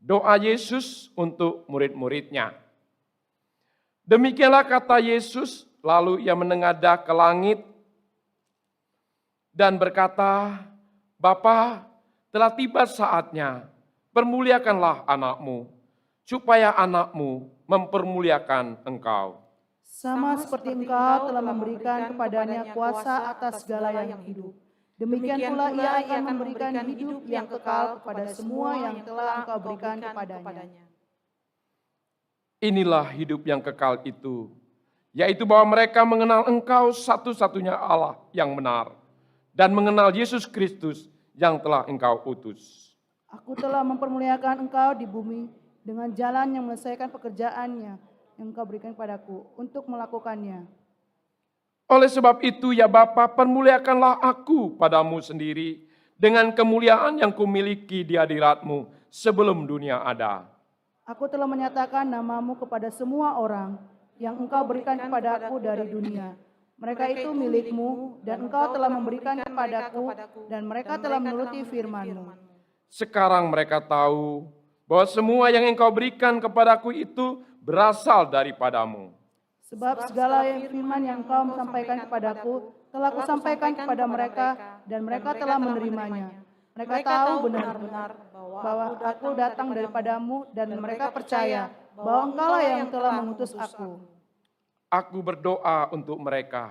Doa Yesus untuk murid-muridnya. Demikianlah kata Yesus, lalu ia menengadah ke langit dan berkata, Bapa, telah tiba saatnya, permuliakanlah anakmu, supaya anakmu mempermuliakan engkau. Sama seperti engkau telah memberikan kepadanya kuasa atas segala yang hidup. Demikian pula ia akan memberikan hidup yang kekal kepada semua yang telah engkau berikan kepadanya. Inilah hidup yang kekal itu, yaitu bahwa mereka mengenal engkau satu-satunya Allah yang benar, dan mengenal Yesus Kristus yang telah engkau utus. Aku telah mempermuliakan engkau di bumi dengan jalan yang menyelesaikan pekerjaannya yang engkau berikan kepadaku untuk melakukannya. Oleh sebab itu ya Bapa, permuliakanlah aku padamu sendiri dengan kemuliaan yang kumiliki di hadirat-Mu sebelum dunia ada. Aku telah menyatakan namamu kepada semua orang yang engkau berikan kepadaku dari dunia. Mereka itu milikmu dan engkau telah memberikan kepadaku dan mereka telah menuruti firman-Mu. Sekarang mereka tahu bahwa semua yang engkau berikan kepadaku itu berasal daripadamu. Sebab segala yang firman yang engkau sampaikan kepadaku telah kusampaikan kepada mereka dan mereka telah menerimanya. Mereka tahu benar-benar bahwa aku datang daripadamu dan mereka percaya bahwa engkaulah yang telah mengutus aku. Aku berdoa untuk mereka,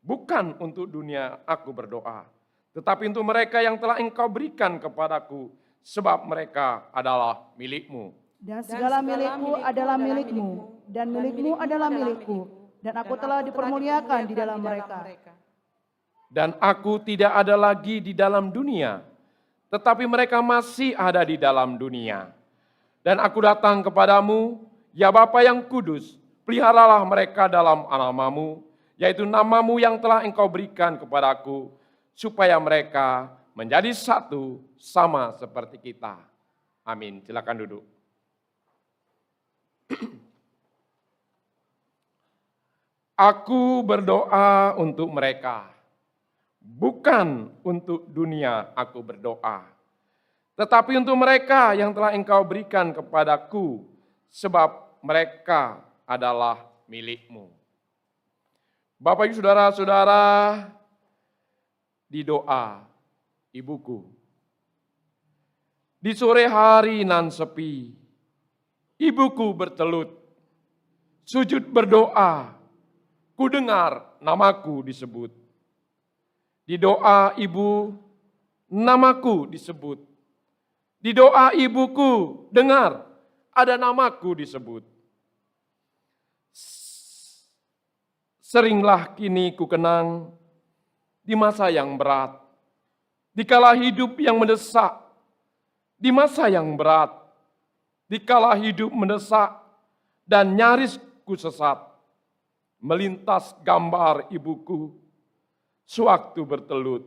bukan untuk dunia aku berdoa, tetapi untuk mereka yang telah engkau berikan kepadaku, sebab mereka adalah milikmu. Dan segala milikku adalah milikmu, dan milikmu adalah milikku, dan aku telah dipermuliakan di dalam mereka. Dan aku tidak ada lagi di dalam dunia, tetapi mereka masih ada di dalam dunia. Dan aku datang kepadamu, ya Bapa yang kudus, peliharalah mereka dalam namamu, yaitu namamu yang telah engkau berikan kepadaku, supaya mereka menjadi satu sama seperti kita. Amin. Silakan duduk. Aku berdoa untuk mereka, bukan untuk dunia aku berdoa, tetapi untuk mereka yang telah engkau berikan kepadaku, sebab mereka adalah milikmu. Bapak ibu saudara-saudara, di doa ibuku, di sore hari nan sepi, ibuku bertelut, sujud berdoa, ku dengar namaku disebut. Di doa ibu, namaku disebut. Di doa ibuku, dengar, ada namaku disebut. Seringlah kini ku kenang di masa yang berat, di kala hidup yang mendesak, di masa yang berat, di kala hidup mendesak dan nyaris ku sesat, melintas gambar ibuku, sewaktu bertelut,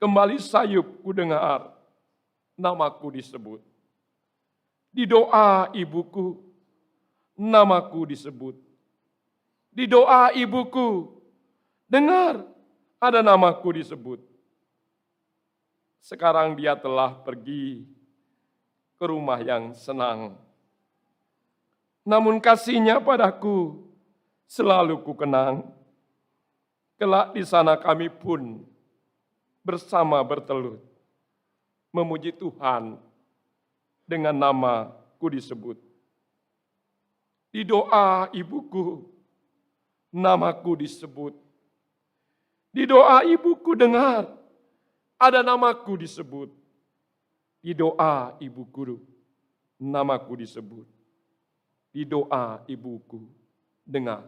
kembali sayup ku dengar, namaku disebut. Di doa ibuku, namaku disebut. Di doa ibuku, dengar, ada namaku disebut. Sekarang dia telah pergi ke rumah yang senang. Namun kasihnya padaku selalu ku kenang. Kelak di sana kami pun bersama bertelut, memuji Tuhan dengan namaku disebut. Di doa ibuku, namaku disebut. Di doa ibuku dengar, ada namaku disebut. Di doa ibuku, namaku disebut. Di doa ibuku, dengar,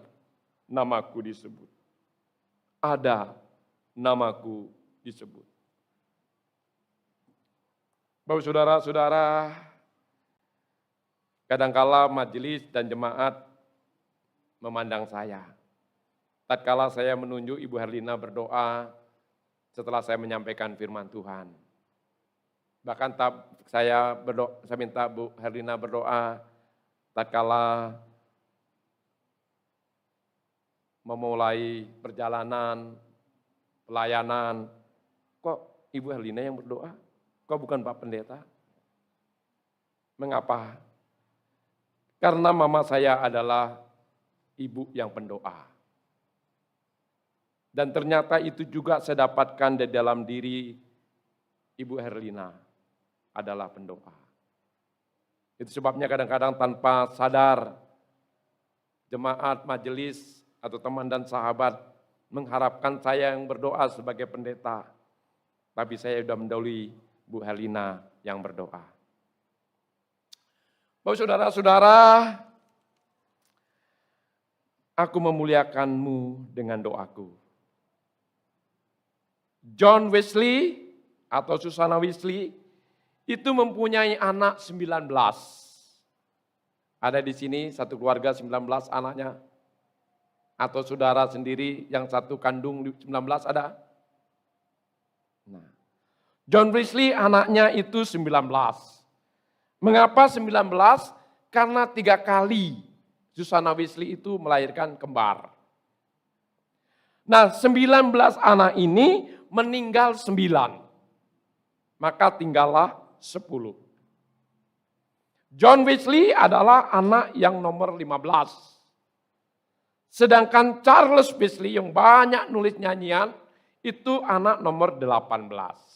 namaku disebut. Ada namaku disebut. Bapak saudara-saudara, kadangkala majelis dan jemaat memandang saya. Tatkala saya menunjuk Ibu Herlina berdoa setelah saya menyampaikan firman Tuhan. Bahkan saya minta Bu Herlina berdoa tatkala memulai perjalanan, pelayanan. Kok Ibu Herlina yang berdoa? Kok bukan Pak Pendeta? Mengapa? Karena mama saya adalah ibu yang pendoa. Dan ternyata itu juga saya dapatkan di dalam diri Ibu Herlina adalah pendoa. Itu sebabnya kadang-kadang tanpa sadar jemaat, majelis, atau teman dan sahabat mengharapkan saya yang berdoa sebagai pendeta. Tapi saya sudah mendahului Bu Herlina yang berdoa. Bapak saudara-saudara, aku memuliakanmu dengan doaku. John Wesley atau Susana Wesley itu mempunyai anak 19. Ada di sini satu keluarga 19 anaknya. Atau saudara sendiri yang satu kandung 19 ada? Nah, John Wesley anaknya itu 19. Mengapa 19? Karena 3 kali Susana Wesley itu melahirkan kembar. Nah, 19 anak ini meninggal 9. Maka tinggallah 10. John Wesley adalah anak yang nomor 15. Sedangkan Charles Wesley yang banyak nulis nyanyian, itu anak nomor 18.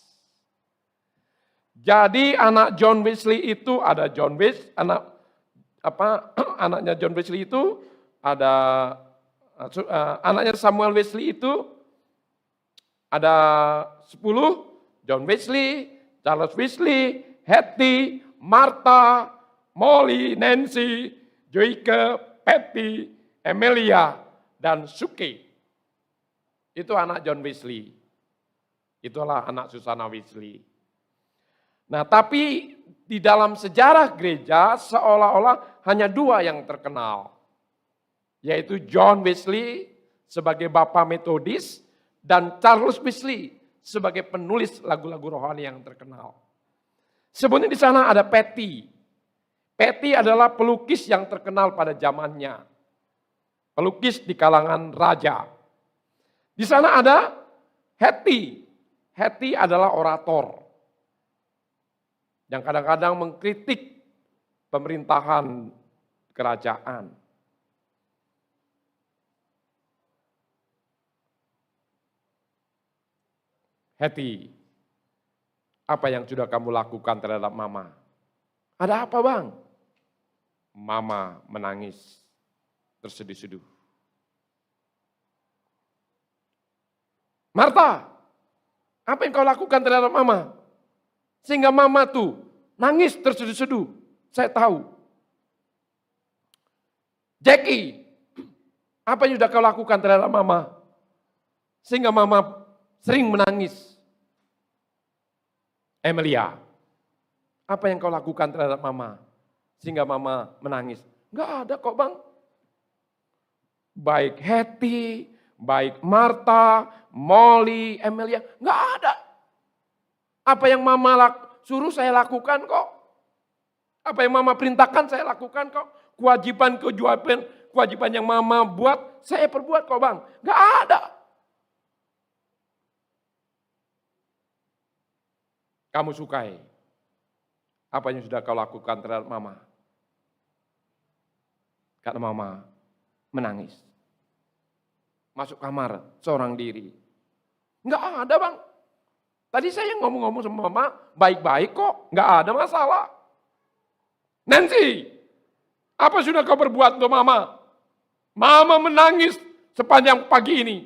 Jadi anak John Wesley itu ada John Wesley, anaknya John Wesley itu ada anaknya Samuel Wesley itu ada 10, John Wesley, Charles Wesley, Hattie, Martha, Molly, Nancy, Joyce, Patty, Emilia, dan Suki. Itu anak John Wesley. Itulah anak Susana Wesley. Nah, tapi di dalam sejarah gereja seolah-olah hanya 2 yang terkenal. Yaitu John Wesley sebagai Bapa Metodis dan Charles Wesley sebagai penulis lagu-lagu rohani yang terkenal. Sebenarnya di sana ada Patty. Patty adalah pelukis yang terkenal pada zamannya. Pelukis di kalangan raja. Di sana ada Hattie. Hattie adalah orator yang kadang-kadang mengkritik pemerintahan kerajaan. Hattie, apa yang sudah kamu lakukan terhadap mama? Ada apa bang? Mama menangis terseduh-seduh. Martha, apa yang kau lakukan terhadap mama? Sehingga mama tuh nangis terseduh-seduh. Saya tahu. Jackie, apa yang sudah kau lakukan terhadap mama? Sehingga mama sering menangis. Emilia, apa yang kau lakukan terhadap mama? Sehingga mama menangis. Enggak ada kok bang. Baik Hattie, baik Martha, Molly, Emilia, enggak ada. Apa yang mama suruh saya lakukan kok. Apa yang mama perintahkan saya lakukan kok. Kewajiban yang mama buat, saya perbuat kok bang. Enggak ada. Kamu sukai apa yang sudah kau lakukan terhadap mama? Karena mama menangis. Masuk kamar seorang diri. Enggak ada bang. Tadi saya ngomong-ngomong sama mama, baik-baik kok, enggak ada masalah. Nancy, apa sudah kau berbuat untuk mama? Mama menangis sepanjang pagi ini.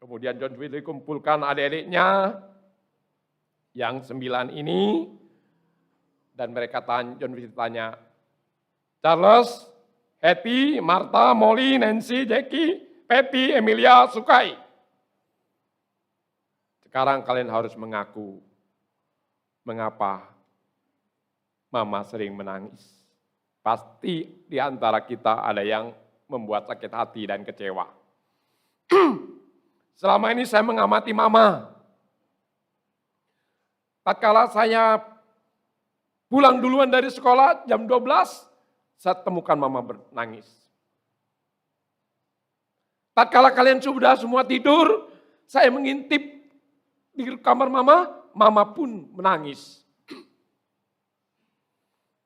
Kemudian John Wesley kumpulkan adik-adiknya yang 9 ini, dan mereka John Wesley tanya, Charles, Hattie, Martha, Molly, Nancy, Jackie, Patty, Emilia, Sukai. Sekarang kalian harus mengaku mengapa mama sering menangis. Pasti di antara kita ada yang membuat sakit hati dan kecewa. Selama ini saya mengamati mama. Tatkala saya pulang duluan dari sekolah jam 12, saya temukan mama menangis. Tatkala kalian sudah semua tidur, saya mengintip di kamar mama, mama pun menangis.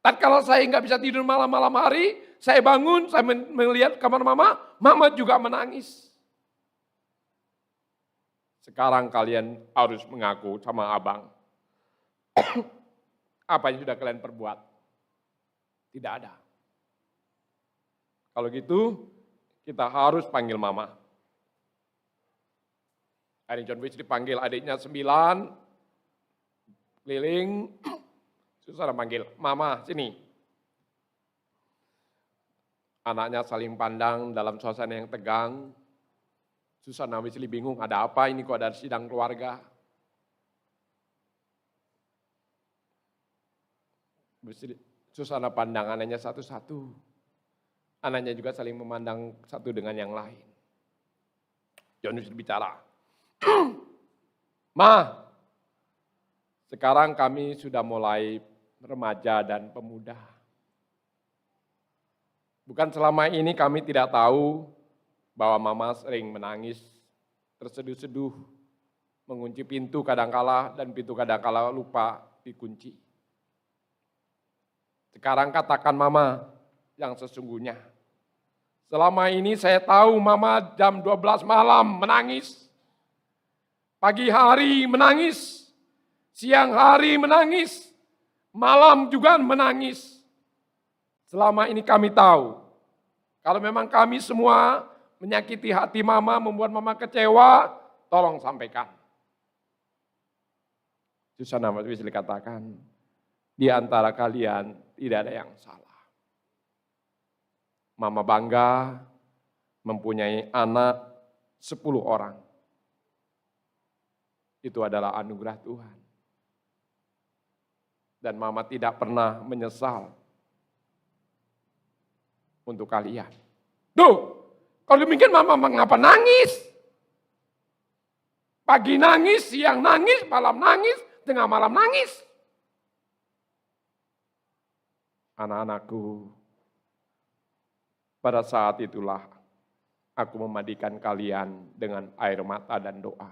Tatkala saya nggak bisa tidur malam-malam hari, saya bangun, saya melihat kamar mama juga menangis. Sekarang kalian harus mengaku sama abang. Apa yang sudah kalian perbuat? Tidak ada. Kalau gitu, kita harus panggil mama. Hari John Wesley dipanggil adiknya 9, keliling, Susana panggil, mama sini. Anaknya saling pandang dalam suasana yang tegang. Susana Wesley bingung, ada apa ini kok ada sidang keluarga? Susana pandang anaknya satu-satu. Anaknya juga saling memandang satu dengan yang lain. John Wesley bicara, Ma, sekarang kami sudah mulai remaja dan pemuda. Bukan selama ini kami tidak tahu bahwa mama sering menangis, terseduh-seduh, mengunci pintu kadangkala dan pintu kadangkala lupa dikunci. Sekarang katakan mama yang sesungguhnya. Selama ini saya tahu mama jam 12 malam menangis. Pagi hari menangis. Siang hari menangis. Malam juga menangis. Selama ini kami tahu. Kalau memang kami semua menyakiti hati mama, membuat mama kecewa, tolong sampaikan. Susana Wesley katakan, di antara kalian tidak ada yang salah. Mama bangga mempunyai anak 10 orang. Itu adalah anugerah Tuhan. Dan mama tidak pernah menyesal untuk kalian. Duh, kalau demikian mama mengapa nangis? Pagi nangis, siang nangis, malam nangis, tengah malam nangis. Anak-anakku, pada saat itulah aku memandikan kalian dengan air mata dan doa.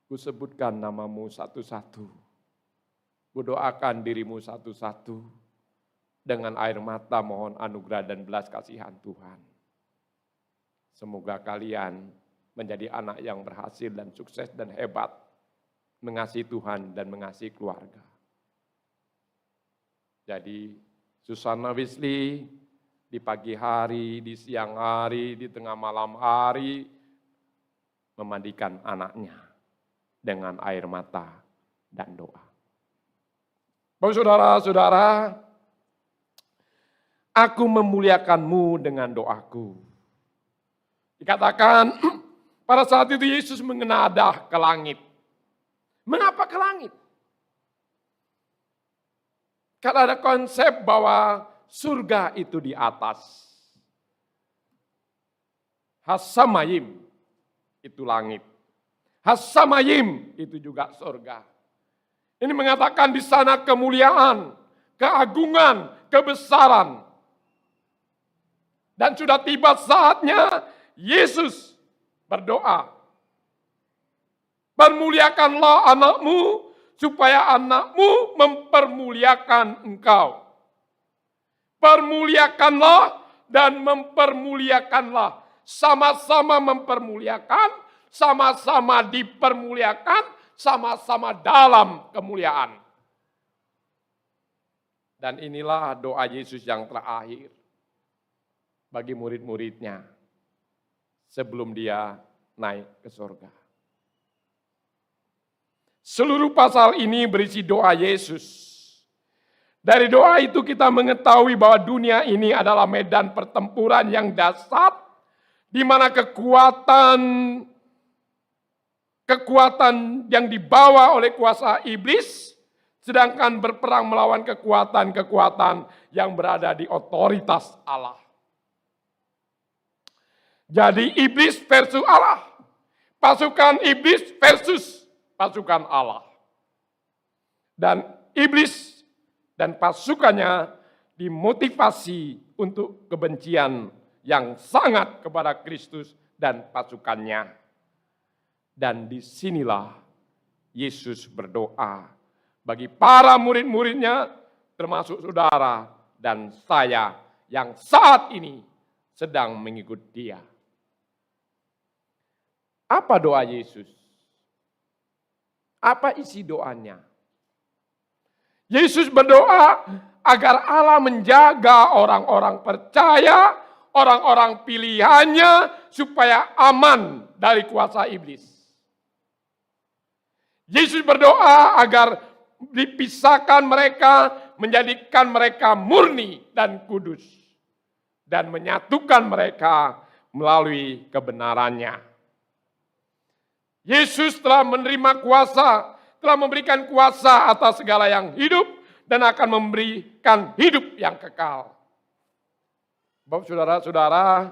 Kusebutkan namamu satu-satu. Kudoakan dirimu satu-satu. Dengan air mata mohon anugerah dan belas kasihan Tuhan. Semoga kalian menjadi anak yang berhasil dan sukses dan hebat. Mengasihi Tuhan dan mengasihi keluarga. Jadi Susana Wesley di pagi hari, di siang hari, di tengah malam hari memandikan anaknya dengan air mata dan doa. Bapak saudara-saudara, aku memuliakanmu dengan doaku. Dikatakan pada saat itu Yesus mengenadah ke langit. Mengapa ke langit? Karena ada konsep bahwa surga itu di atas. Hasamayim itu langit. Hasamayim itu juga surga. Ini mengatakan di sana kemuliaan, keagungan, kebesaran. Dan sudah tiba saatnya Yesus berdoa. Permuliakanlah anakmu, supaya anakmu mempermuliakan engkau. Permuliakanlah dan mempermuliakanlah. Sama-sama mempermuliakan, sama-sama dipermuliakan, sama-sama dalam kemuliaan. Dan inilah doa Yesus yang terakhir bagi murid-muridnya sebelum dia naik ke surga. Seluruh pasal ini berisi doa Yesus. Dari doa itu kita mengetahui bahwa dunia ini adalah medan pertempuran yang dahsyat, di mana kekuatan yang dibawa oleh kuasa iblis, sedangkan berperang melawan kekuatan-kekuatan yang berada di otoritas Allah. Jadi iblis versus Allah, pasukan iblis versus pasukan Allah. Dan iblis dan pasukannya dimotivasi untuk kebencian yang sangat kepada Kristus dan pasukannya. Dan disinilah Yesus berdoa bagi para murid-muridnya, termasuk saudara dan saya yang saat ini sedang mengikut Dia. Apa doa Yesus? Apa isi doanya? Yesus berdoa agar Allah menjaga orang-orang percaya, orang-orang pilihannya supaya aman dari kuasa iblis. Yesus berdoa agar dipisahkan mereka, menjadikan mereka murni dan kudus, dan menyatukan mereka melalui kebenarannya. Yesus telah menerima kuasa, telah memberikan kuasa atas segala yang hidup, dan akan memberikan hidup yang kekal. Bapak saudara-saudara,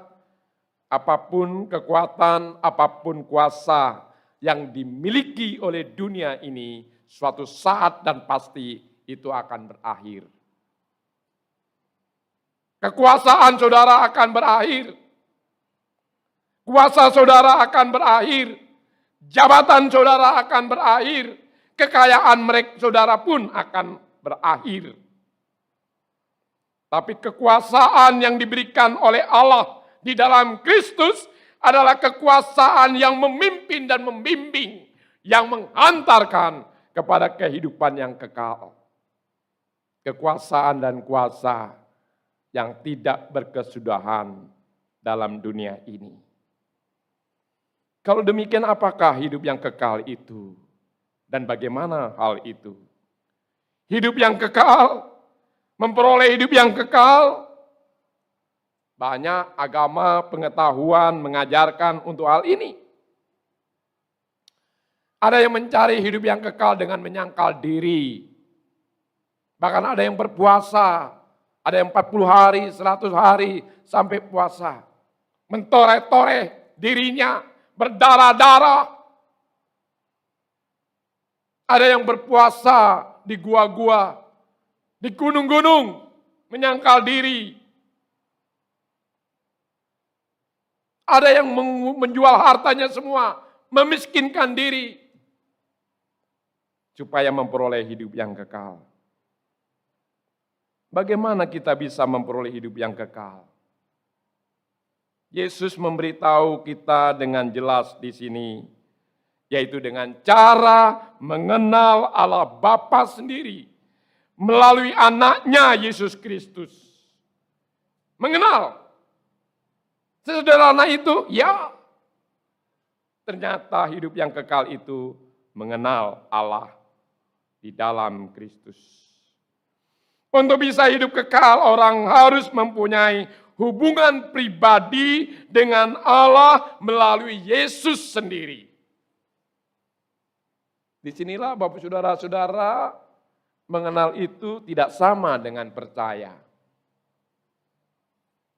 apapun kekuatan, apapun kuasa yang dimiliki oleh dunia ini, suatu saat dan pasti itu akan berakhir. Kekuasaan saudara akan berakhir. Kuasa saudara akan berakhir. Jabatan saudara akan berakhir. Kekayaan mereka saudara pun akan berakhir. Tapi kekuasaan yang diberikan oleh Allah di dalam Kristus adalah kekuasaan yang memimpin dan membimbing, yang menghantarkan kepada kehidupan yang kekal. Kekuasaan dan kuasa yang tidak berkesudahan dalam dunia ini. Kalau demikian, apakah hidup yang kekal itu? Dan bagaimana hal itu? Hidup yang kekal, memperoleh hidup yang kekal, banyak agama pengetahuan mengajarkan untuk hal ini. Ada yang mencari hidup yang kekal dengan menyangkal diri. Bahkan ada yang berpuasa, ada yang 40 hari, 100 hari sampai puasa. Mentoreh-toreh dirinya, berdarah-darah. Ada yang berpuasa di gua-gua, di gunung-gunung, menyangkal diri. Ada yang menjual hartanya semua, memiskinkan diri, supaya memperoleh hidup yang kekal. Bagaimana kita bisa memperoleh hidup yang kekal? Yesus memberitahu kita dengan jelas di sini, yaitu dengan cara mengenal Allah Bapa sendiri melalui anaknya Yesus Kristus. Mengenal. Sesederhana itu, ya. Ternyata hidup yang kekal itu mengenal Allah di dalam Kristus. Untuk bisa hidup kekal, orang harus mempunyai hubungan pribadi dengan Allah melalui Yesus sendiri. Disinilah Bapak saudara-saudara, mengenal itu tidak sama dengan percaya.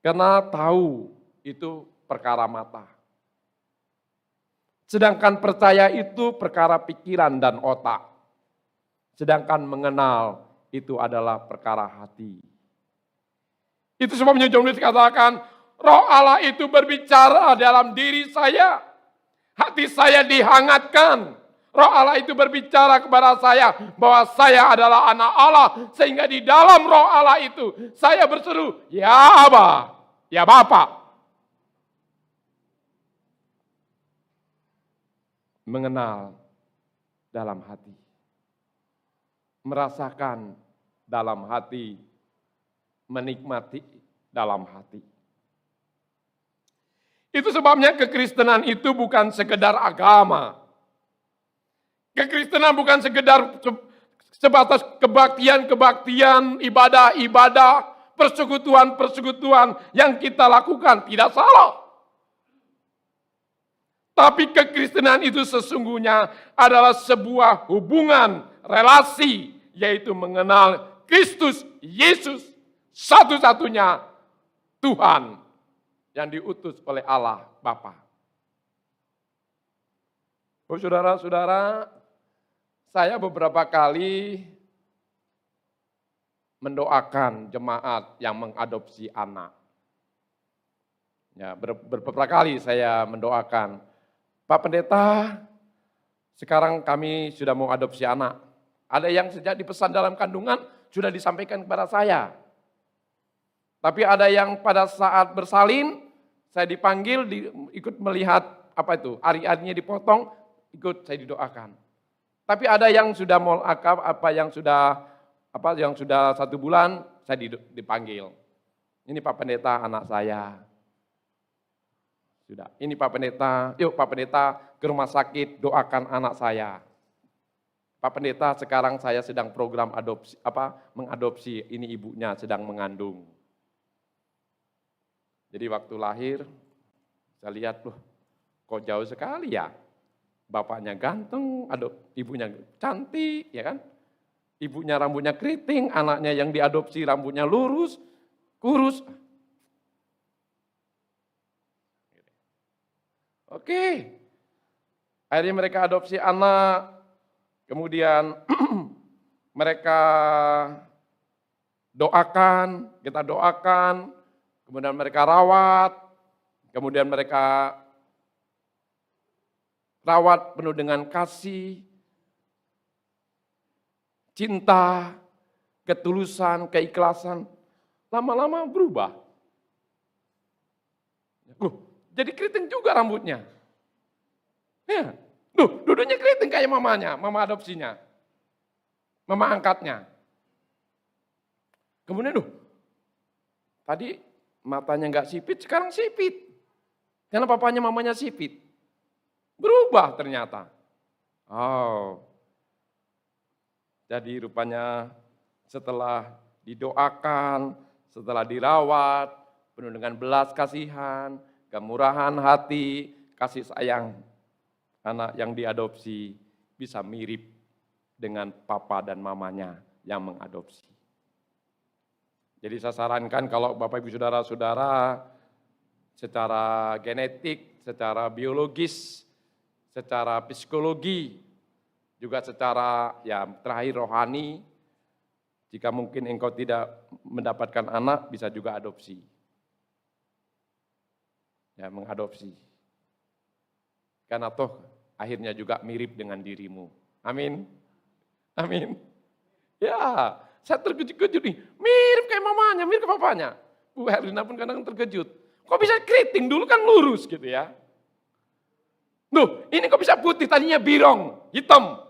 Karena tahu itu perkara mata. Sedangkan percaya itu perkara pikiran dan otak. Sedangkan mengenal itu adalah perkara hati. Itu sebabnya John Lewis katakan, Roh Allah itu berbicara dalam diri saya. Hati saya dihangatkan. Roh Allah itu berbicara kepada saya bahwa saya adalah anak Allah. Sehingga di dalam Roh Allah itu saya berseru, ya Aba, ya Bapa. Mengenal dalam hati. Merasakan dalam hati. Menikmati dalam hati. Itu sebabnya kekristenan itu bukan sekedar agama. Kekristenan bukan sekedar sebatas kebaktian-kebaktian, ibadah-ibadah, persekutuan-persekutuan yang kita lakukan. Tidak salah. Tapi kekristenan itu sesungguhnya adalah sebuah hubungan, relasi, yaitu mengenal Kristus Yesus, satu-satunya Tuhan yang diutus oleh Allah Bapa. Saudara-saudara, saya beberapa kali mendoakan jemaat yang mengadopsi anak. Ya, beberapa kali saya mendoakan, Pak Pendeta, Sekarang kami sudah mau adopsi anak. Ada yang sejak dipesan dalam kandungan sudah disampaikan kepada saya. Tapi ada yang pada saat bersalin, saya dipanggil, ikut melihat ari-arinya dipotong, ikut saya didoakan. Tapi ada yang sudah mau akab, yang sudah 1 bulan, saya dipanggil. Ini Pak Pendeta anak saya. Sudah, ini Pak Pendeta, yuk Pak Pendeta ke rumah sakit doakan anak saya. Pak Pendeta sekarang saya sedang program mengadopsi, ini ibunya sedang mengandung. Jadi waktu lahir, saya lihat, loh kok jauh sekali ya. Bapaknya ganteng, ibunya cantik, ya kan? Ibunya rambutnya keriting, anaknya yang diadopsi rambutnya lurus, kurus. Oke, akhirnya mereka adopsi anak, kemudian mereka kita doakan, kemudian mereka rawat, kemudian mereka rawat penuh dengan kasih, cinta, ketulusan, keikhlasan, lama-lama berubah. Jadi keriting juga rambutnya. Ya, duduknya keriting kayak mamanya, mama adopsinya. Mama angkatnya. Kemudian tadi matanya nggak sipit, sekarang sipit. Karena papanya mamanya sipit. Berubah ternyata. Oh. Jadi rupanya setelah didoakan, setelah dirawat, penuh dengan belas kasihan, kemurahan hati, kasih sayang, anak yang diadopsi bisa mirip dengan papa dan mamanya yang mengadopsi. Jadi saya sarankan kalau Bapak Ibu Saudara-saudara secara genetik, secara biologis, secara psikologi, juga secara terakhir rohani, jika mungkin engkau tidak mendapatkan anak, bisa juga adopsi. Ya, mengadopsi. Karena toh akhirnya juga mirip dengan dirimu. Amin. Amin. Ya, saya terkejut-kejut nih. Mirip kayak mamanya, mirip kayak papanya. Bu Herlina pun kadang terkejut. Kok bisa keriting, dulu kan lurus gitu ya. Ini kok bisa putih, tadinya birong, hitam.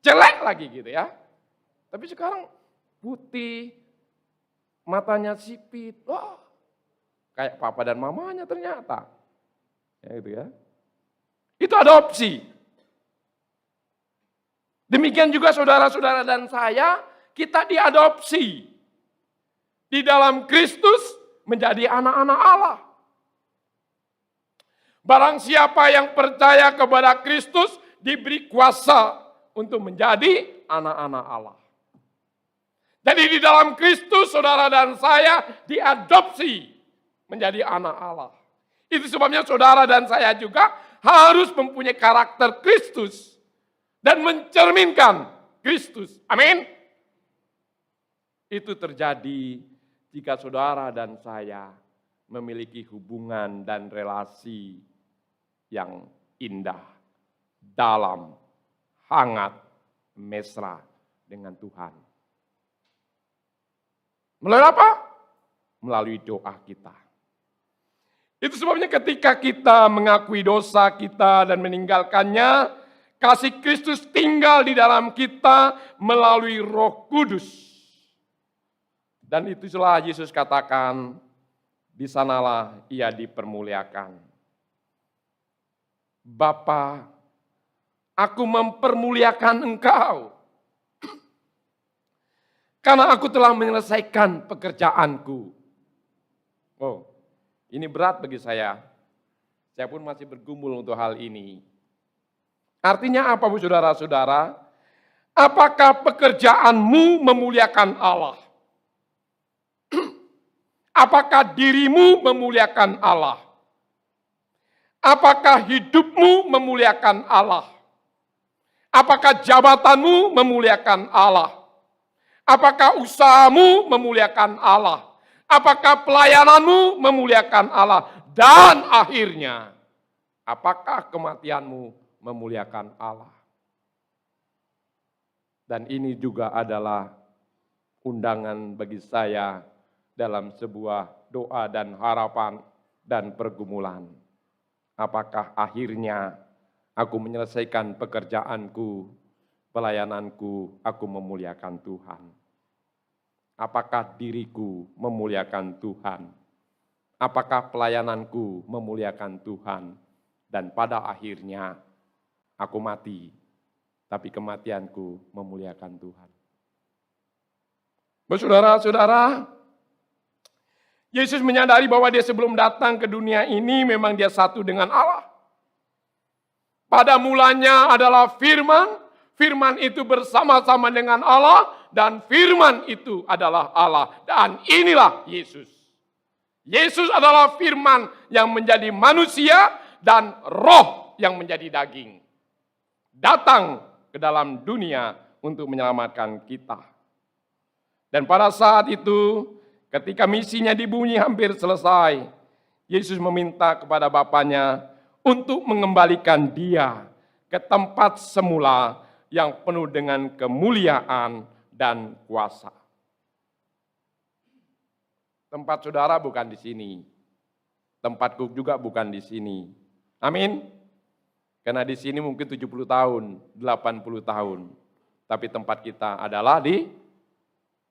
Jelek lagi gitu ya. Tapi sekarang putih, matanya sipit. Wah, kayak papa dan mamanya ternyata. Ya gitu ya. Itu adopsi. Demikian juga saudara-saudara dan saya, kita diadopsi. Di dalam Kristus menjadi anak-anak Allah. Barang siapa yang percaya kepada Kristus diberi kuasa untuk menjadi anak-anak Allah. Jadi di dalam Kristus saudara dan saya diadopsi menjadi anak Allah. Itu sebabnya saudara dan saya juga harus mempunyai karakter Kristus dan mencerminkan Kristus. Amin. Itu terjadi jika saudara dan saya memiliki hubungan dan relasi yang indah, dalam, hangat, mesra dengan Tuhan. Melalui apa? Melalui doa kita. Itu sebabnya ketika kita mengakui dosa kita dan meninggalkannya, kasih Kristus tinggal di dalam kita melalui Roh Kudus. Dan itulah Yesus katakan, di sanalah ia dipermuliakan. Bapa, aku mempermuliakan Engkau. Karena aku telah menyelesaikan pekerjaanku. Oh, ini berat bagi saya. Saya pun masih bergumul untuk hal ini. Artinya apa, Bu saudara-saudara? Apakah pekerjaanmu memuliakan Allah? Apakah dirimu memuliakan Allah? Apakah hidupmu memuliakan Allah? Apakah jabatanmu memuliakan Allah? Apakah usahamu memuliakan Allah? Apakah pelayananmu memuliakan Allah? Dan akhirnya, apakah kematianmu memuliakan Allah. Dan ini juga adalah undangan bagi saya dalam sebuah doa dan harapan dan pergumulan. Apakah akhirnya aku menyelesaikan pekerjaanku, pelayananku, aku memuliakan Tuhan? Apakah diriku memuliakan Tuhan? Apakah pelayananku memuliakan Tuhan? Dan pada akhirnya aku mati, tapi kematianku memuliakan Tuhan. Saudara-saudara, Yesus menyadari bahwa dia sebelum datang ke dunia ini memang dia satu dengan Allah. Pada mulanya adalah firman, firman itu bersama-sama dengan Allah, dan firman itu adalah Allah. Dan inilah Yesus. Yesus adalah firman yang menjadi manusia dan roh yang menjadi daging. Datang ke dalam dunia untuk menyelamatkan kita. Dan pada saat itu, ketika misinya di bumi hampir selesai, Yesus meminta kepada Bapanya untuk mengembalikan dia ke tempat semula yang penuh dengan kemuliaan dan kuasa. Tempat saudara bukan di sini. Tempatku juga bukan di sini. Amin. Karena di sini mungkin 70 tahun, 80 tahun. Tapi tempat kita adalah di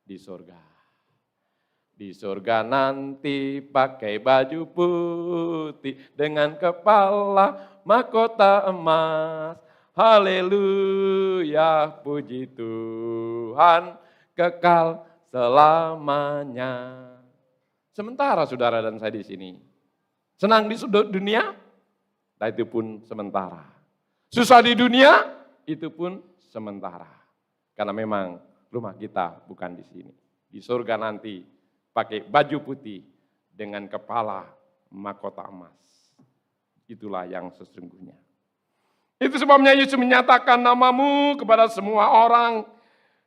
surga. Di surga nanti pakai baju putih dengan kepala mahkota emas. Haleluya, puji Tuhan, kekal selamanya. Sementara saudara dan saya di sini. Senang di dunia, nah itu pun sementara. Susah di dunia, itu pun sementara. Karena memang rumah kita bukan di sini. Di surga nanti pakai baju putih dengan kepala mahkota emas. Itulah yang sesungguhnya. Itu sebabnya Yesus menyatakan namamu kepada semua orang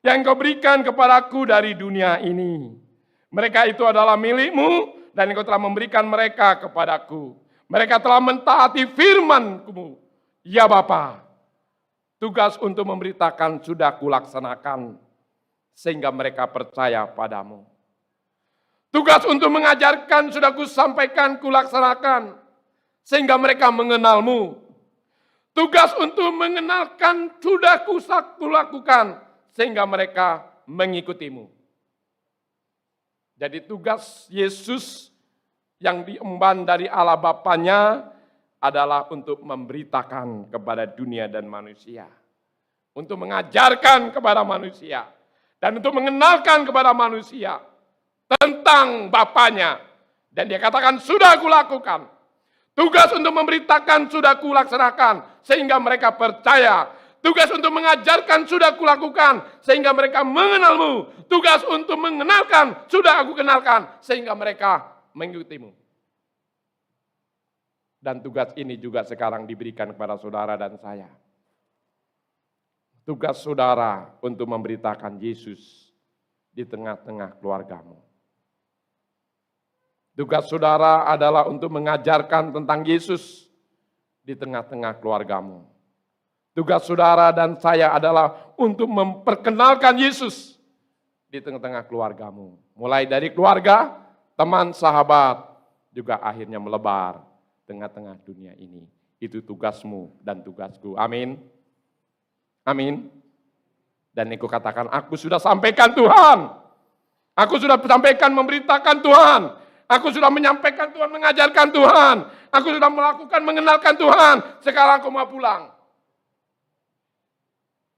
yang Engkau berikan kepadaku dari dunia ini. Mereka itu adalah milikmu dan Engkau telah memberikan mereka kepadaku. Mereka telah mentaati firman-Mu. Ya Bapa, tugas untuk memberitakan sudah kulaksanakan sehingga mereka percaya padamu. Tugas untuk mengajarkan sudah kusampaikan, kulaksanakan sehingga mereka mengenalmu. Tugas untuk mengenalkan sudah kulakukan sehingga mereka mengikutimu. Jadi tugas Yesus yang diemban dari Allah Bapanya adalah untuk memberitakan kepada dunia dan manusia. Untuk mengajarkan kepada manusia. Dan untuk mengenalkan kepada manusia tentang Bapanya. Dan dia katakan sudah kulakukan. Tugas untuk memberitakan sudah kulaksanakan sehingga mereka percaya. Tugas untuk mengajarkan sudah kulakukan sehingga mereka mengenalmu. Tugas untuk mengenalkan sudah aku kenalkan sehingga mereka mengikutimu. Dan tugas ini juga sekarang diberikan kepada saudara dan saya. Tugas saudara untuk memberitakan Yesus di tengah-tengah keluargamu. Tugas saudara adalah untuk mengajarkan tentang Yesus di tengah-tengah keluargamu. Tugas saudara dan saya adalah untuk memperkenalkan Yesus di tengah-tengah keluargamu. Mulai dari keluarga, teman, sahabat, juga akhirnya melebar tengah-tengah dunia ini. Itu tugasmu dan tugasku. Amin. Amin. Dan aku katakan, aku sudah sampaikan Tuhan. Aku sudah sampaikan memberitakan Tuhan. Aku sudah menyampaikan Tuhan, mengajarkan Tuhan. Aku sudah melakukan, mengenalkan Tuhan. Sekarang aku mau pulang.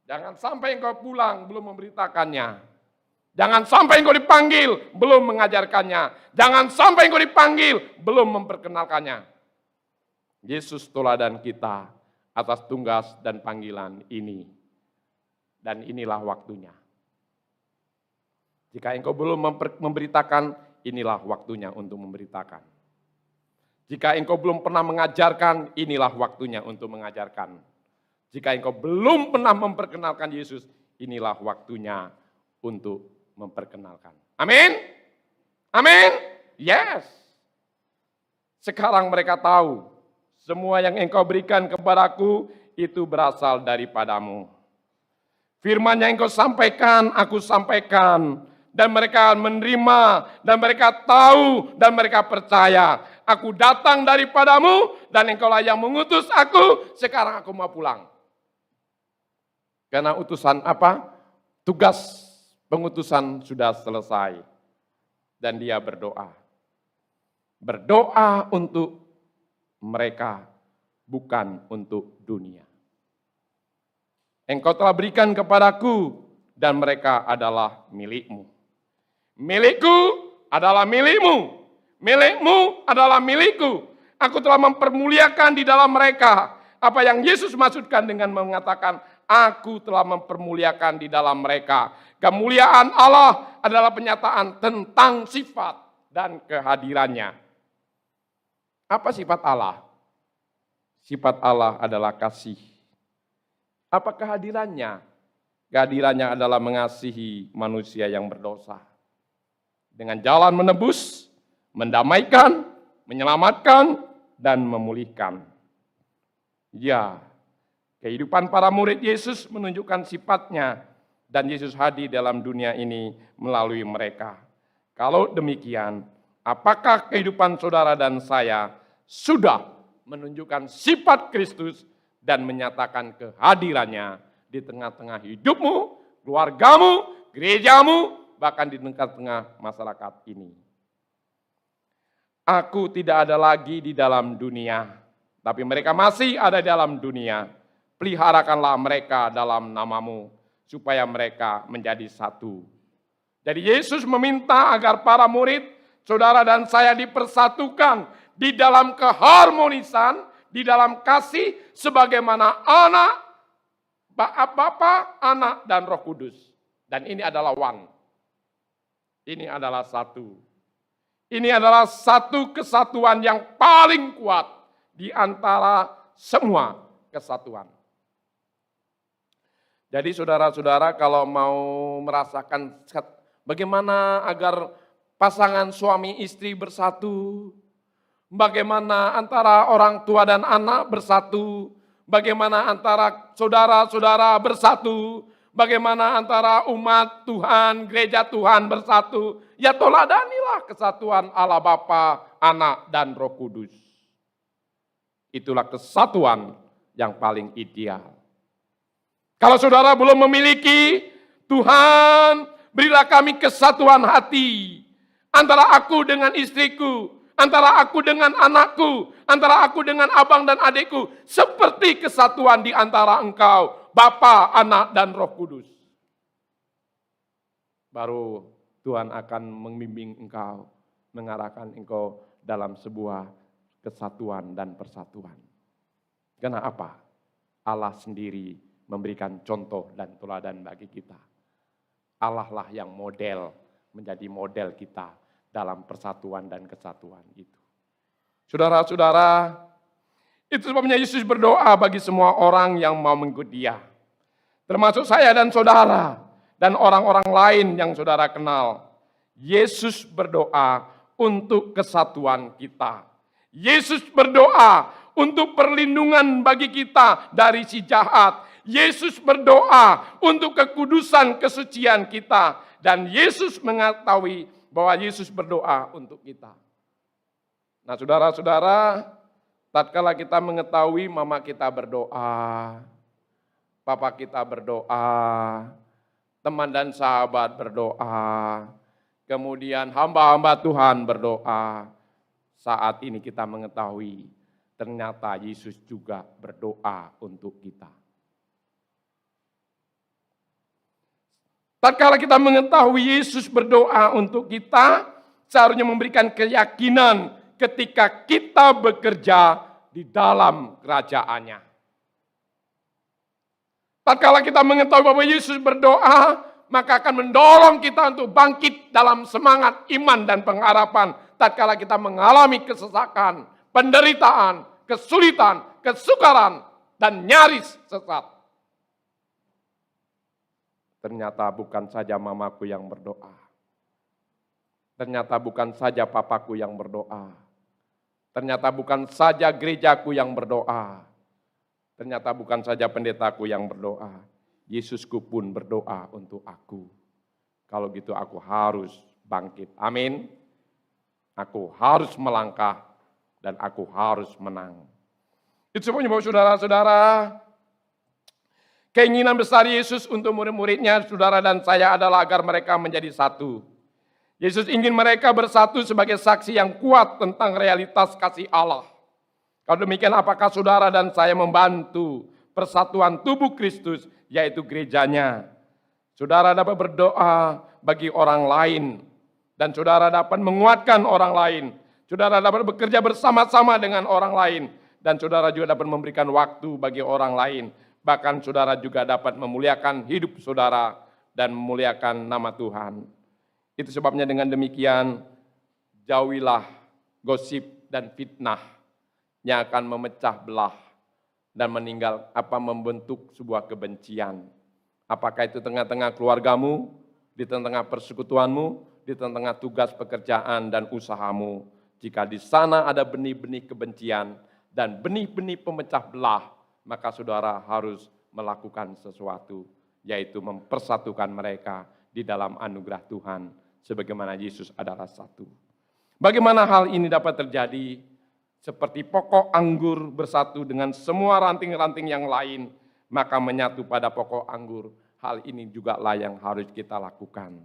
Jangan sampai engkau pulang belum memberitakannya. Jangan sampai engkau dipanggil belum mengajarkannya. Jangan sampai engkau dipanggil belum memperkenalkannya. Yesus teladan kita atas tugas dan panggilan ini. Dan inilah waktunya. Jika engkau belum memberitakan, inilah waktunya untuk memberitakan. Jika engkau belum pernah mengajarkan, inilah waktunya untuk mengajarkan. Jika engkau belum pernah memperkenalkan Yesus, inilah waktunya untuk memperkenalkan. Amin? Amin? Yes. Sekarang mereka tahu, semua yang engkau berikan kepadaku, itu berasal daripadamu. Firman yang engkau sampaikan, aku sampaikan. Dan mereka menerima, dan mereka tahu, dan mereka percaya. Aku datang daripadamu, dan engkaulah yang mengutus aku, sekarang aku mau pulang. Karena utusan apa? Tugas pengutusan sudah selesai. Dan dia berdoa. Berdoa untuk mereka, bukan untuk dunia. Engkau telah berikan kepadaku, dan mereka adalah milikmu. Milikku adalah milikmu. Milikmu adalah milikku. Aku telah mempermuliakan di dalam mereka. Apa yang Yesus maksudkan dengan mengatakan, aku telah mempermuliakan di dalam mereka. Kemuliaan Allah adalah penyataan tentang sifat dan kehadirannya. Apa sifat Allah? Sifat Allah adalah kasih. Apa kehadirannya? Kehadirannya adalah mengasihi manusia yang berdosa. Dengan jalan menebus, mendamaikan, menyelamatkan, dan memulihkan. Ya, kehidupan para murid Yesus menunjukkan sifatnya, dan Yesus hadir dalam dunia ini melalui mereka. Kalau demikian, apakah kehidupan saudara dan saya sudah menunjukkan sifat Kristus dan menyatakan kehadirannya di tengah-tengah hidupmu, keluargamu, gerejamu, bahkan di tengah-tengah masyarakat ini. Aku tidak ada lagi di dalam dunia, tapi mereka masih ada di dalam dunia. Peliharakanlah mereka dalam namamu, supaya mereka menjadi satu. Jadi Yesus meminta agar para murid, saudara dan saya dipersatukan di dalam keharmonisan, di dalam kasih, sebagaimana anak, Bapa, Anak, dan Roh Kudus. Dan ini adalah one. Ini adalah satu. Ini adalah satu kesatuan yang paling kuat di antara semua kesatuan. Jadi saudara-saudara, kalau mau merasakan bagaimana agar pasangan suami istri bersatu, bagaimana antara orang tua dan anak bersatu, bagaimana antara saudara-saudara bersatu, bagaimana antara umat Tuhan, gereja Tuhan bersatu, ya toladanilah kesatuan Allah Bapa, Anak, dan Roh Kudus. Itulah kesatuan yang paling ideal. Kalau saudara belum memiliki, Tuhan berilah kami kesatuan hati. Antara aku dengan istriku, antara aku dengan anakku, antara aku dengan abang dan adikku. Seperti kesatuan di antara engkau, Bapa, Anak, dan Roh Kudus. Baru Tuhan akan membimbing engkau, mengarahkan engkau dalam sebuah kesatuan dan persatuan. Karena apa? Allah sendiri memberikan contoh dan teladan bagi kita. Allah lah yang model, menjadi model kita dalam persatuan dan kesatuan itu. Saudara-saudara, itu sebabnya Yesus berdoa bagi semua orang yang mau mengikut Dia. Termasuk saya dan saudara, dan orang-orang lain yang saudara kenal. Yesus berdoa untuk kesatuan kita. Yesus berdoa untuk perlindungan bagi kita dari si jahat. Yesus berdoa untuk kekudusan kesucian kita. Dan Yesus mengetahui bahwa Yesus berdoa untuk kita. Nah saudara-saudara, tatkala kita mengetahui mama kita berdoa, papa kita berdoa, teman dan sahabat berdoa, kemudian hamba-hamba Tuhan berdoa, saat ini kita mengetahui ternyata Yesus juga berdoa untuk kita. Tatkala kita mengetahui Yesus berdoa untuk kita, seharusnya memberikan keyakinan ketika kita bekerja di dalam kerajaannya. Tatkala kita mengetahui bahwa Yesus berdoa, maka akan mendorong kita untuk bangkit dalam semangat iman dan pengharapan. Tatkala kita mengalami kesesakan, penderitaan, kesulitan, kesukaran, dan nyaris sesat. Ternyata bukan saja mamaku yang berdoa. Ternyata bukan saja papaku yang berdoa. Ternyata bukan saja gerejaku yang berdoa. Ternyata bukan saja pendetaku yang berdoa, Yesusku pun berdoa untuk aku. Kalau gitu aku harus bangkit. Amin. Aku harus melangkah dan aku harus menang. Itu semuanya Bapak saudara-saudara. Keinginan besar Yesus untuk murid-muridnya, saudara dan saya adalah agar mereka menjadi satu. Yesus ingin mereka bersatu sebagai saksi yang kuat tentang realitas kasih Allah. Kalau demikian apakah saudara dan saya membantu persatuan tubuh Kristus, yaitu gerejanya? Saudara dapat berdoa bagi orang lain, dan saudara dapat menguatkan orang lain. Saudara dapat bekerja bersama-sama dengan orang lain, dan saudara juga dapat memberikan waktu bagi orang lain. Bahkan saudara juga dapat memuliakan hidup saudara dan memuliakan nama Tuhan. Itu sebabnya dengan demikian, jauhilah gosip dan fitnah yang akan memecah belah dan membentuk sebuah kebencian. Apakah itu tengah-tengah keluargamu, di tengah-tengah persekutuanmu, di tengah-tengah tugas pekerjaan dan usahamu. Jika di sana ada benih-benih kebencian dan benih-benih pemecah belah, maka saudara harus melakukan sesuatu, yaitu mempersatukan mereka di dalam anugerah Tuhan, sebagaimana Yesus adalah satu. Bagaimana hal ini dapat terjadi? Seperti pokok anggur bersatu dengan semua ranting-ranting yang lain, maka menyatu pada pokok anggur. Hal ini juga lah yang harus kita lakukan.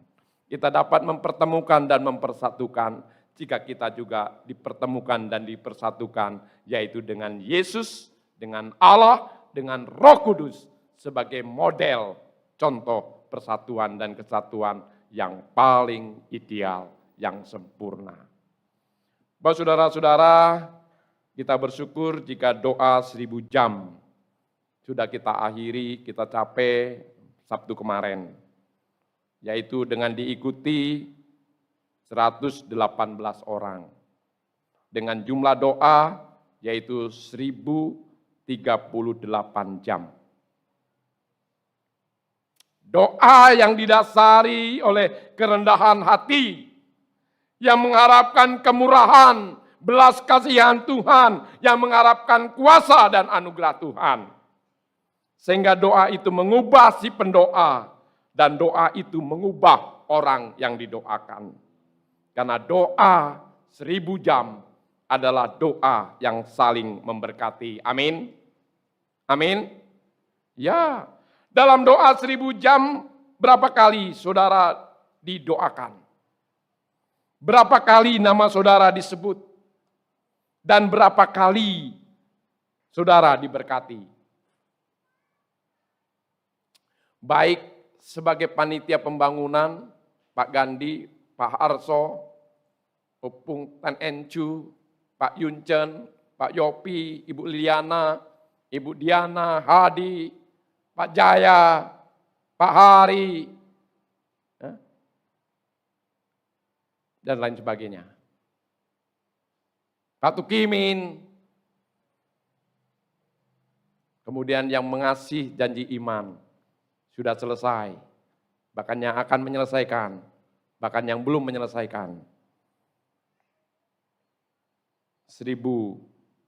Kita dapat mempertemukan dan mempersatukan jika kita juga dipertemukan dan dipersatukan, yaitu dengan Yesus, dengan Allah, dengan Roh Kudus sebagai model contoh persatuan dan kesatuan yang paling ideal, yang sempurna. Bapak saudara-saudara, kita bersyukur jika doa 1000 jam sudah kita akhiri, kita capai Sabtu kemarin, yaitu dengan diikuti 118 orang dengan jumlah doa yaitu 1038 jam. Doa yang didasari oleh kerendahan hati, yang mengharapkan kemurahan, belas kasihan Tuhan, yang mengharapkan kuasa dan anugerah Tuhan. Sehingga doa itu mengubah si pendoa, dan doa itu mengubah orang yang didoakan. Karena doa 1000 jam adalah doa yang saling memberkati. Amin. Amin. Ya, dalam doa 1000 jam berapa kali saudara didoakan? Berapa kali nama saudara disebut? Dan berapa kali saudara diberkati? Baik sebagai panitia pembangunan, Pak Gandhi, Pak Harso, Opung Tan Encu, Pak Yuncen, Pak Yopi, Ibu Liliana, Ibu Diana, Hadi, Pak Jaya, Pak Hari, dan lain sebagainya. Pak Tukimin, kemudian yang mengasih janji iman, sudah selesai, bahkan yang akan menyelesaikan, bahkan yang belum menyelesaikan. 1000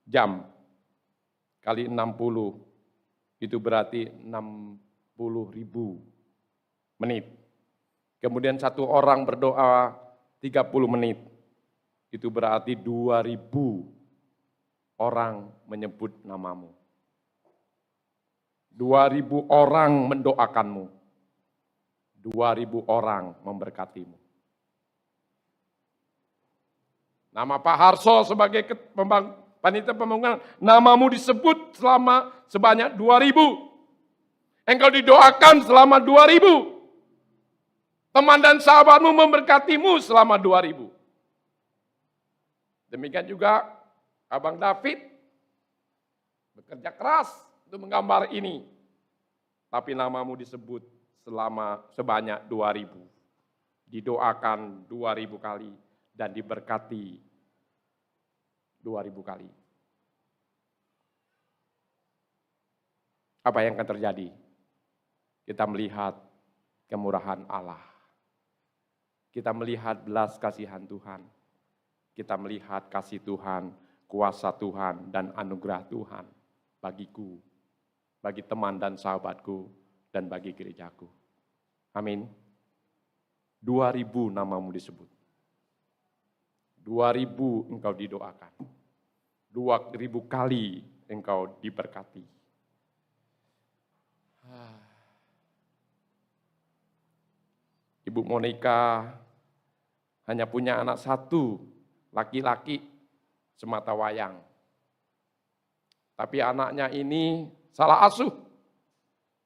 jam kali 60, itu berarti 60.000 menit. Kemudian satu orang berdoa 30 menit. Itu berarti 2000 orang menyebut namamu. 2000 orang mendoakanmu. 2000 orang memberkatimu. Nama Pak Harso sebagai panitia pembangunan, namamu disebut sebanyak 2000. Engkau didoakan selama 2000. Teman dan sahabatmu memberkatimu selama 2000. Demikian juga Abang David bekerja keras untuk menggambar ini. Tapi namamu disebut sebanyak 2000. Didoakan 2000 kali dan diberkati 2000 kali. Apa yang akan terjadi? Kita melihat kemurahan Allah. Kita melihat belas kasihan Tuhan. Kita melihat kasih Tuhan, kuasa Tuhan, dan anugerah Tuhan bagiku bagi teman dan sahabatku, dan bagi gerejaku. Amin. 2000 namamu disebut. 2000 engkau didoakan. 2000 kali engkau diberkati. Ibu Monica hanya punya anak satu, laki-laki semata wayang. Tapi anaknya ini salah asuh,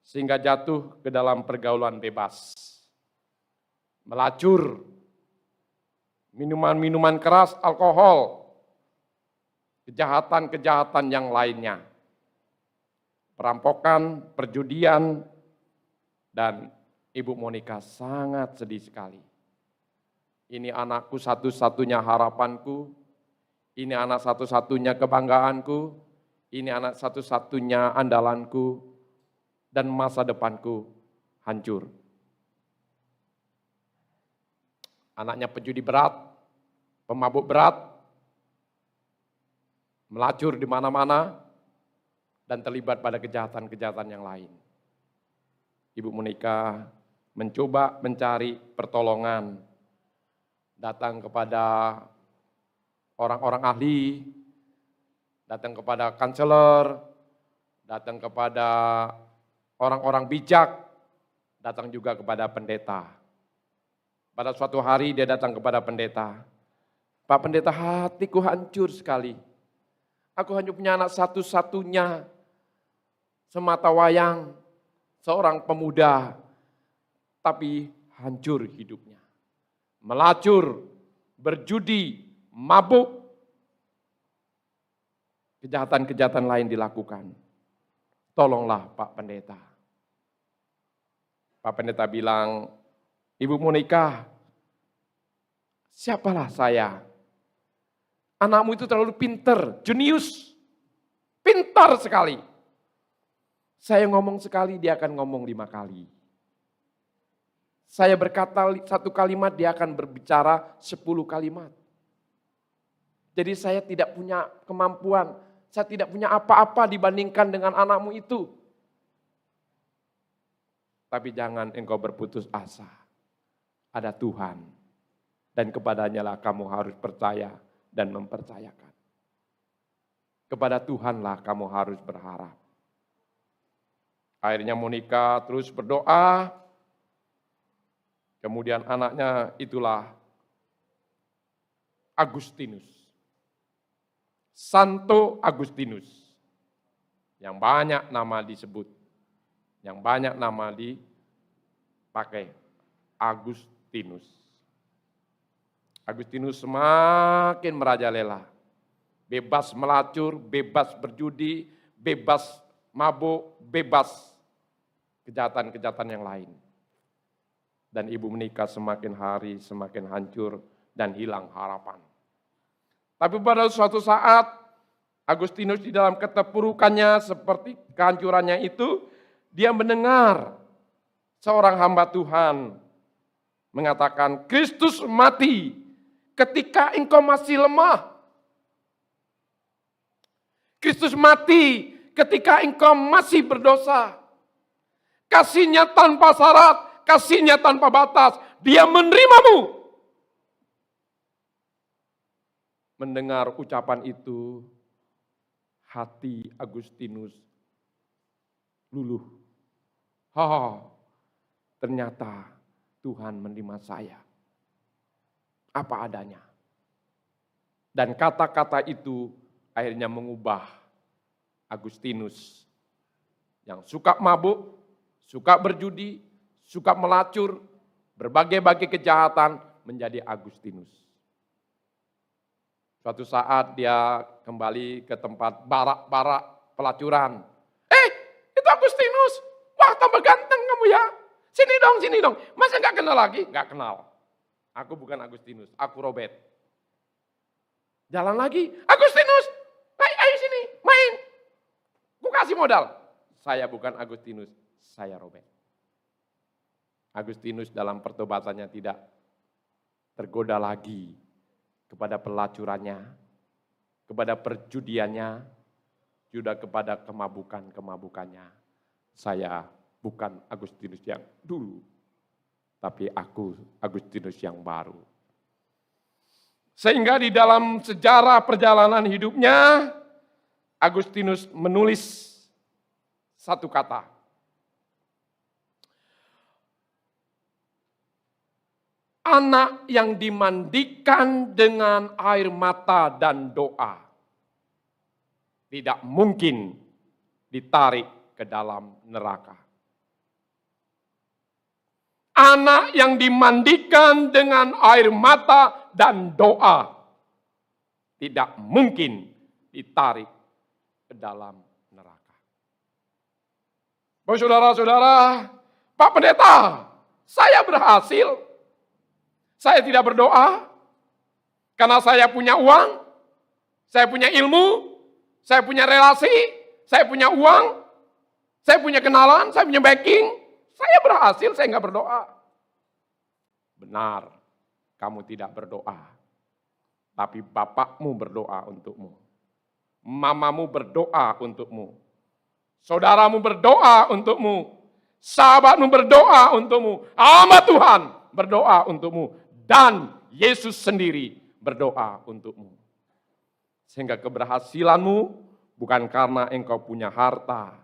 sehingga jatuh ke dalam pergaulan bebas. Melacur, minuman-minuman keras, alkohol, kejahatan-kejahatan yang lainnya. Perampokan, perjudian, dan Ibu Monica sangat sedih sekali. Ini anakku satu-satunya harapanku, ini anak satu-satunya kebanggaanku, ini anak satu-satunya andalanku, dan masa depanku hancur. Anaknya penjudi berat, pemabuk berat, melacur di mana-mana, dan terlibat pada kejahatan-kejahatan yang lain. Ibu Monica mencoba mencari pertolongan, datang kepada orang-orang ahli, datang kepada konselor, datang kepada orang-orang bijak, datang juga kepada pendeta. Pada suatu hari dia datang kepada pendeta. Pak Pendeta, hatiku hancur sekali. Aku hanya punya anak satu-satunya, semata wayang, seorang pemuda, tapi hancur hidupnya. Melacur, berjudi, mabuk, kejahatan-kejahatan lain dilakukan. Tolonglah Pak Pendeta. Pak Pendeta bilang, Ibu Monica, siapalah saya? Anakmu itu terlalu pintar, jenius, pintar sekali. Saya ngomong sekali, dia akan ngomong 5 kali. Saya berkata 1 kalimat, dia akan berbicara 10 kalimat. Jadi saya tidak punya kemampuan, saya tidak punya apa-apa dibandingkan dengan anakmu itu. Tapi jangan engkau berputus asa. Ada Tuhan, dan kepadanya lah kamu harus percaya dan mempercayakan. Kepada Tuhanlah kamu harus berharap. Akhirnya Monica terus berdoa, kemudian anaknya itulah Agustinus. Santo Agustinus. Yang banyak nama disebut, yang banyak nama dipakai. Agustinus. Agustinus semakin merajalela. Bebas melacur, bebas berjudi, bebas mabuk, bebas kejahatan-kejahatan yang lain. Dan Ibu Monica semakin hari semakin hancur dan hilang harapan. Tapi pada suatu saat, Agustinus di dalam keterpurukannya seperti kehancurannya itu, dia mendengar seorang hamba Tuhan mengatakan, Kristus mati ketika engkau masih lemah. Kristus mati ketika engkau masih berdosa. Kasihnya tanpa syarat, kasihnya tanpa batas. Dia menerimamu. Mendengar ucapan itu, hati Agustinus luluh. Ternyata Tuhan menerima saya apa adanya. Dan kata-kata itu akhirnya mengubah Agustinus yang suka mabuk, suka berjudi, suka melacur, berbagai-bagai kejahatan menjadi Agustinus. Suatu saat dia kembali ke tempat barak-barak pelacuran. Itu Agustinus. Wah, tambah ganteng kamu ya. Sini dong. Masa gak kenal lagi? Gak kenal. Aku bukan Agustinus, aku Robert. Jalan lagi, Agustinus. Ayo sini, main. Ku kasih modal. Saya bukan Agustinus, saya Robert. Agustinus dalam pertobatannya tidak tergoda lagi kepada pelacurannya, kepada perjudiannya, juga kepada kemabukannya. Saya bukan Agustinus yang dulu, tapi aku Agustinus yang baru. Sehingga di dalam sejarah perjalanan hidupnya, Agustinus menulis satu kata. Anak yang dimandikan dengan air mata dan doa tidak mungkin ditarik ke dalam neraka. Anak yang dimandikan dengan air mata dan doa tidak mungkin ditarik ke dalam neraka. Bapak saudara-saudara, Pak Pendeta, saya berhasil. Saya tidak berdoa karena saya punya uang, saya punya ilmu, saya punya relasi, saya punya uang, saya punya kenalan, saya punya backing. Saya berhasil, saya nggak berdoa. Benar, kamu tidak berdoa. Tapi bapakmu berdoa untukmu. Mamamu berdoa untukmu. Saudaramu berdoa untukmu. Sahabatmu berdoa untukmu. Hamba Tuhan berdoa untukmu. Dan Yesus sendiri berdoa untukmu. Sehingga keberhasilanmu bukan karena engkau punya harta.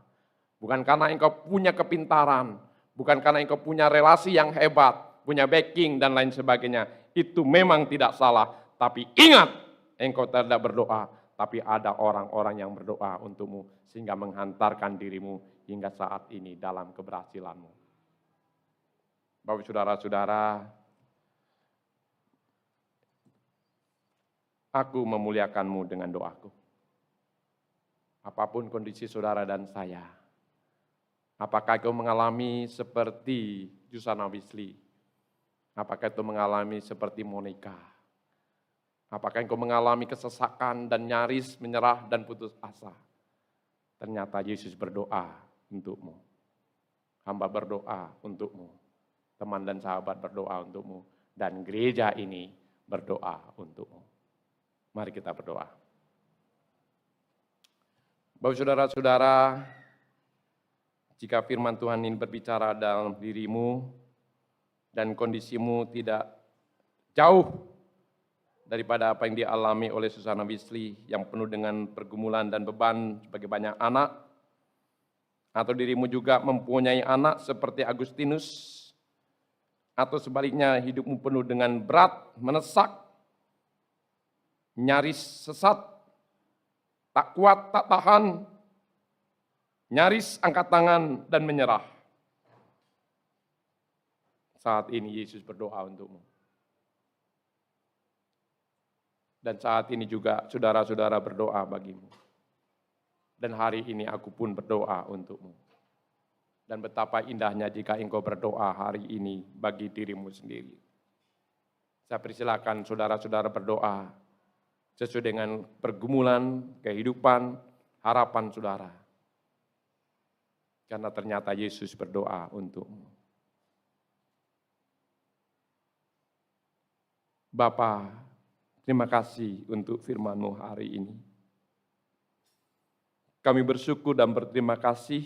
Bukan karena engkau punya kepintaran. Bukan karena engkau punya relasi yang hebat, punya backing dan lain sebagainya. Itu memang tidak salah. Tapi ingat, engkau tidak berdoa. Tapi ada orang-orang yang berdoa untukmu. Sehingga menghantarkan dirimu hingga saat ini dalam keberhasilanmu. Bapak saudara-saudara, aku memuliakanmu dengan doaku. Apapun kondisi saudara dan saya, apakah kau mengalami seperti Jusana Wisli? Apakah kau mengalami seperti Monica? Apakah engkau mengalami kesesakan dan nyaris menyerah dan putus asa? Ternyata Yesus berdoa untukmu. Hamba berdoa untukmu. Teman dan sahabat berdoa untukmu. Dan gereja ini berdoa untukmu. Mari kita berdoa. Bapak saudara-saudara, jika firman Tuhan ini berbicara dalam dirimu dan kondisimu tidak jauh daripada apa yang dialami oleh Susana Wisli yang penuh dengan pergumulan dan beban sebagai banyak anak, atau dirimu juga mempunyai anak seperti Agustinus, atau sebaliknya hidupmu penuh dengan berat, menesak, nyaris sesat, tak kuat, tak tahan, nyaris angkat tangan dan menyerah. Saat ini Yesus berdoa untukmu. Dan saat ini juga saudara-saudara berdoa bagimu. Dan hari ini aku pun berdoa untukmu. Dan betapa indahnya jika engkau berdoa hari ini bagi dirimu sendiri. Saya persilakan saudara-saudara berdoa sesuai dengan pergumulan, kehidupan, harapan saudara. Karena ternyata Yesus berdoa untukmu. Bapa, terima kasih untuk firman-Mu hari ini. Kami bersyukur dan berterima kasih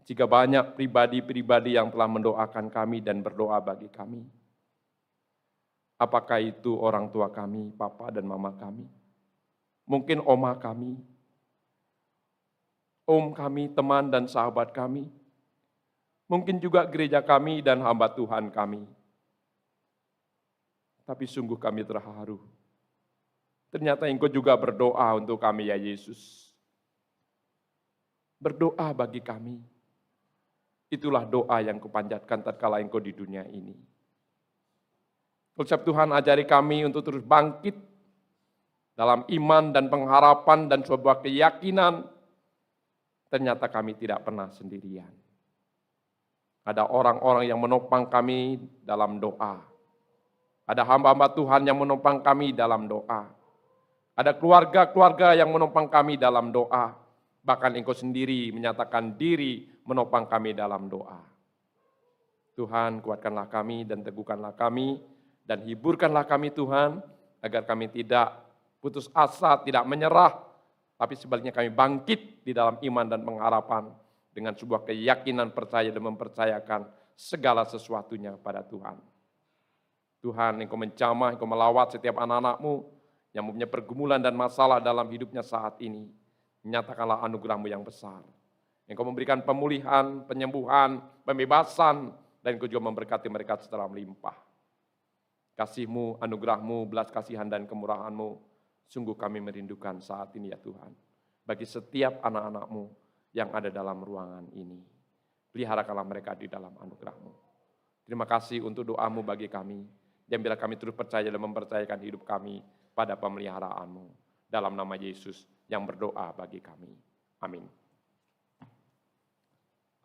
jika banyak pribadi-pribadi yang telah mendoakan kami dan berdoa bagi kami. Apakah itu orang tua kami, papa dan mama kami? Mungkin oma kami, om kami, teman dan sahabat kami. Mungkin juga gereja kami dan hamba Tuhan kami. Tapi sungguh kami terharu. Ternyata Engkau juga berdoa untuk kami ya Yesus. Berdoa bagi kami. Itulah doa yang kupanjatkan tatkala Engkau di dunia ini. Ucap Tuhan ajari kami untuk terus bangkit dalam iman dan pengharapan dan sebuah keyakinan. Ternyata kami tidak pernah sendirian. Ada orang-orang yang menopang kami dalam doa. Ada hamba-hamba Tuhan yang menopang kami dalam doa. Ada keluarga-keluarga yang menopang kami dalam doa. Bahkan Engkau sendiri menyatakan diri menopang kami dalam doa. Tuhan, kuatkanlah kami dan teguhkanlah kami. Dan hiburkanlah kami Tuhan, agar kami tidak putus asa, tidak menyerah, tapi sebaliknya kami bangkit di dalam iman dan pengharapan. dengan sebuah keyakinan percaya dan mempercayakan segala sesuatunya pada Tuhan. Tuhan, Engkau menjamah, Engkau melawat setiap anak-anak-Mu yang mempunyai pergumulan dan masalah dalam hidupnya saat ini. Nyatakanlah anugerah-Mu yang besar. Engkau memberikan pemulihan, penyembuhan, pembebasan, dan Engkau juga memberkati mereka secara melimpah. Kasih-Mu, anugerah-Mu, belas kasihan dan kemurahan-Mu, sungguh kami merindukan saat ini ya Tuhan. Bagi setiap anak-anak-Mu yang ada dalam ruangan ini. Peliharakanlah mereka di dalam anugerah-Mu. Terima kasih untuk doa-Mu bagi kami. Dan biarlah kami terus percaya dan mempercayakan hidup kami pada pemeliharaan-Mu. Dalam nama Yesus yang berdoa bagi kami. Amin.